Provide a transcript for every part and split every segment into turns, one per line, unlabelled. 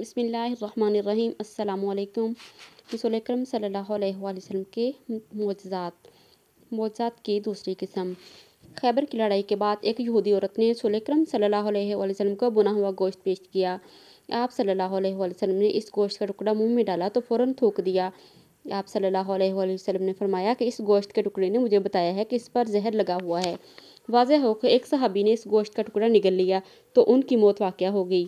بسم اللہ الرحمن الرحیم۔ السلام علیکم۔ رسول اکرم صلی اللہ علیہ وآلہ وسلم کے معجزات کی دوسری قسم۔ خیبر کی لڑائی کے بعد ایک یہودی عورت نے رسول اکرم صلی اللہ علیہ وآلہ وسلم کو بنا ہوا گوشت پیش کیا۔ آپ صلی اللہ علیہ وآلہ وسلم نے اس گوشت کا ٹکڑا منہ میں ڈالا تو فوراً تھوک دیا۔ آپ صلی اللہ علیہ وآلہ وسلم نے فرمایا کہ اس گوشت کے ٹکڑے نے مجھے بتایا ہے کہ اس پر زہر لگا ہوا ہے۔ واضح ہو کہ ایک صحابی نے اس گوشت کا ٹکڑا نگل لیا تو ان کی موت واقع ہو گئی۔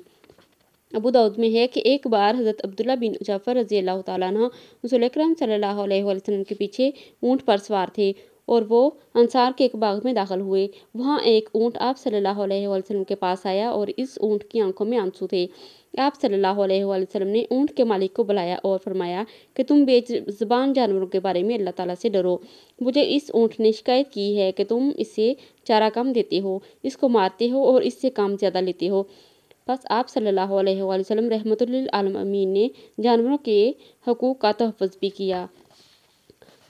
ابو داؤد میں ہے کہ ایک بار حضرت عبداللہ بن جعفر رضی اللہ تعالیٰ عنہ رسول اکرم صلی اللہ علیہ وآلہ وسلم کے پیچھے اونٹ پر سوار تھے اور وہ انصار کے ایک باغ میں داخل ہوئے۔ وہاں ایک اونٹ آپ صلی اللہ علیہ وآلہ وسلم کے پاس آیا اور اس اونٹ کی آنکھوں میں آنسو تھے۔ آپ صلی اللہ علیہ وآلہ وسلم نے اونٹ کے مالک کو بلایا اور فرمایا کہ تم بے زبان جانوروں کے بارے میں اللہ تعالیٰ سے ڈرو۔ مجھے اس اونٹ نے شکایت کی ہے کہ تم اسے چارہ کم دیتے ہو، اس کو مارتے ہو اور اس سے کام زیادہ لیتے ہو۔ بس آپ صلی اللہ علیہ وآلہ وسلم رحمۃ للعالمین نے جانوروں کے حقوق کا تحفظ بھی کیا۔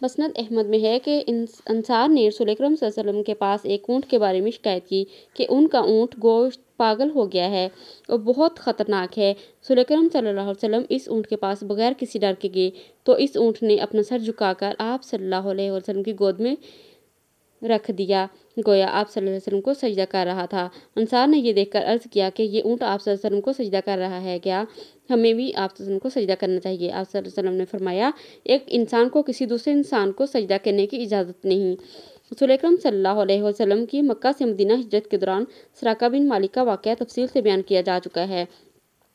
مسند احمد میں ہے کہ انصار نے رسول اکرم صلی اللہ علیہ وسلم کے پاس ایک اونٹ کے بارے میں شکایت کی کہ ان کا اونٹ گوشت پاگل ہو گیا ہے اور بہت خطرناک ہے۔ رسول اکرم صلی اللہ علیہ وسلم اس اونٹ کے پاس بغیر کسی ڈر کے گئے تو اس اونٹ نے اپنا سر جھکا کر آپ صلی اللہ علیہ وسلم کی گود میں رکھ دیا، گویا آپ صلی اللہ علیہ وسلم کو سجدہ کر رہا تھا۔ انصار نے یہ دیکھ کر عرض کیا کہ یہ اونٹ آپ صلی اللہ علیہ وسلم کو سجدہ کر رہا ہے، کیا ہمیں بھی آپ صلی اللہ علیہ وسلم کو سجدہ کرنا چاہیے؟ آپ صلی اللہ علیہ وسلم نے فرمایا، ایک انسان کو کسی دوسرے انسان کو سجدہ کرنے کی اجازت نہیں۔ رسول اکرم صلی اللہ علیہ وسلم کی مکہ سے مدینہ ہجرت کے دوران سراقہ بن مالک کا واقعہ تفصیل سے بیان کیا جا چکا ہے۔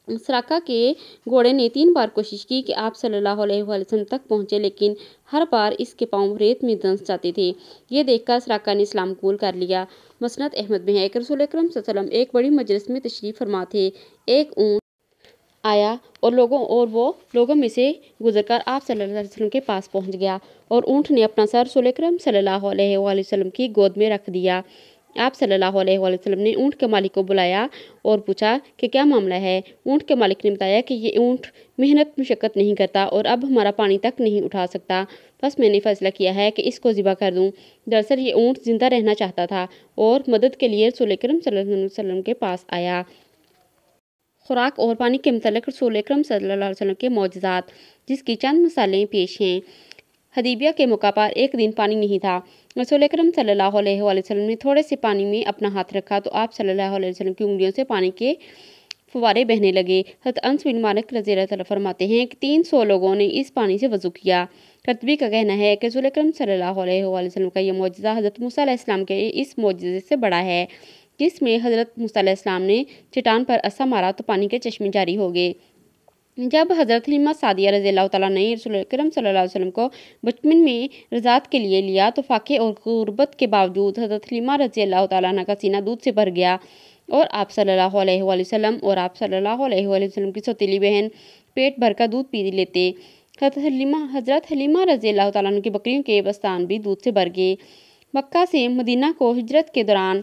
سراقہ کے گھوڑے نے 3 بار کوشش کی کہ آپ صلی اللہ علیہ وآلہ وسلم تک پہنچے، لیکن ہر بار اس کے پاؤں ریت میں دھنس جاتے تھے۔ یہ دیکھ کر سراقہ نے اسلام قبول کر لیا۔ مسند احمد میں ہے کہ رسول اکرم صلی اللہ علیہ وسلم ایک بڑی مجلس میں تشریف فرما تھے۔ ایک اونٹ آیا اور وہ لوگوں میں سے گزر کر آپ صلی اللہ علیہ وسلم کے پاس پہنچ گیا اور اونٹ نے اپنا سر رسول اکرم صلی اللہ علیہ وآلہ وسلم کی گود میں رکھ دیا۔ آپ صلی اللہ علیہ وآلہ وسلم نے اونٹ کے مالک کو بلایا اور پوچھا کہ کیا معاملہ ہے؟ اونٹ کے مالک نے بتایا کہ یہ اونٹ محنت مشقت نہیں کرتا اور اب ہمارا پانی تک نہیں اٹھا سکتا، بس میں نے فیصلہ کیا ہے کہ اس کو ذبح کر دوں۔ دراصل یہ اونٹ زندہ رہنا چاہتا تھا اور مدد کے لیے رسول اکرم صلی اللہ علیہ وسلم کے پاس آیا۔ خوراک اور پانی کے متعلق رسول اکرم صلی اللہ علیہ وسلم کے معجزات، جس کی چند مثالیں پیش ہیں۔ حدیبیہ کے موقع پر ایک دن پانی نہیں تھا۔ رسول اکرم صلی اللہ علیہ وآلہ وسلم نے تھوڑے سے پانی میں اپنا ہاتھ رکھا تو آپ صلی اللہ علیہ وسلم کی انگلیوں سے پانی کے فوارے بہنے لگے۔ حضرت انس بن مالک رضی اللہ عنہ فرماتے ہیں کہ 300 لوگوں نے اس پانی سے وضو کیا۔ قرطبی کا کہنا ہے کہ رسول اکرم صلی اللہ علیہ وآلہ وسلم کا یہ معجزہ حضرت موسیٰ علیہ السلام کے اس معجزے سے بڑا ہے، جس میں حضرت موسیٰ علیہ السلام نے چٹان پر عصا مارا تو پانی کے چشمے جاری ہو گئے۔ جب حضرت حلیمہ سعدیہ رضی اللہ تعالیٰ نے رسول اکرم صلی اللہ علیہ وسلم کو بچپن میں رضاعت کے لیے لیا تو فاقے اور غربت کے باوجود حضرت حلیمہ رضی اللہ تعالیٰ عنہ کا سینہ دودھ سے بھر گیا اور آپ صلی اللہ علیہ وآلہ وسلم اور آپ صلی اللہ علیہ وآلہ وسلم کی سوتیلی بہن پیٹ بھر کر دودھ پی لیتے۔ حضرت حلیمہ رضی اللہ تعالیٰ عنہ کی بکریوں کے بستان بھی دودھ سے بھر گئے۔ مکہ سے مدینہ کو ہجرت کے دوران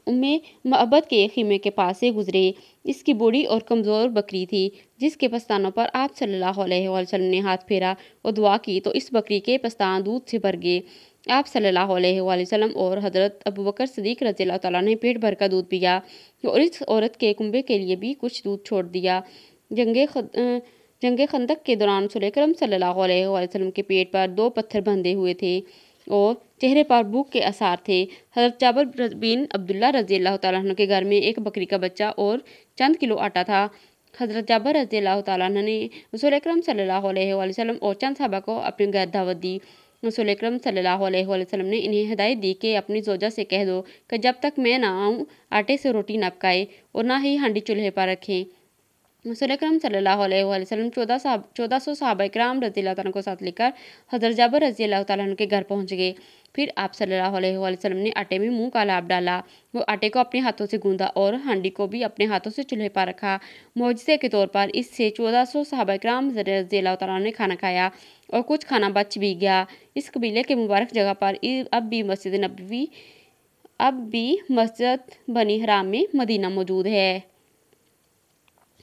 معبد کے خیمے کے پاس سے گزرے۔ اس کی بوڑھی اور کمزور بکری تھی، جس کے پستانوں پر آپ صلی اللہ علیہ وآلہ وسلم نے ہاتھ پھیرا اور دعا کی تو اس بکری کے پستان دودھ سے بھر گئے۔ آپ صلی اللہ علیہ وآلہ وسلم اور حضرت ابوبکر صدیق رضی اللہ تعالیٰ نے پیٹ بھر کر دودھ پیا اور اس عورت کے کنبے کے لیے بھی کچھ دودھ چھوڑ دیا۔ جنگ خندق کے دوران رسول اکرم صلی اللہ علیہ وآلہ وسلم کے پیٹ پر 2 پتھر بندھے ہوئے تھے اور چہرے پر بھوک کے آثار تھے۔ حضرت جابر بن عبداللہ رضی اللہ تعالیٰ عنہ کے گھر میں ایک بکری کا بچہ اور چند کلو آٹا تھا۔ حضرت جابر رضی اللہ تعالیٰ عنہ نے رسول اکرم صلی اللہ علیہ وآلہ وسلم اور چند صحابہ کو اپنے گھر دعوت دی۔ رسول اکرم صلی اللہ علیہ وآلہ وسلم نے انہیں ہدایت دی کہ اپنی زوجہ سے کہہ دو کہ جب تک میں نہ آؤں آٹے سے روٹی نہ پکائے اور نہ ہی ہانڈی چولہے پر رکھیں۔ رسول اکرم صلی اللہ علیہ وآلہ وسلم 1400 صحابہ اکرام رضی اللہ تعالیٰ عنہ کو ساتھ لے کر حضرت جابر رضی اللہ تعالیٰ عنہ کے گھر پہنچ گئے۔ پھر آپ صلی اللہ علیہ وآلہ وسلم نے آٹے میں منہ کا لعاب ڈالا، وہ آٹے کو اپنے ہاتھوں سے گوندا اور ہانڈی کو بھی اپنے ہاتھوں سے چولہے پر رکھا۔ معجزے کے طور پر اس سے 1400 صحابہ اکرام رضی اللہ تعالیٰ عنہ نے کھانا کھایا اور کچھ کھانا بچ بھی گیا۔ اس قبیلے کے مبارک جگہ پر اب بھی مسجد بنی حرام میں مدینہ موجود ہے۔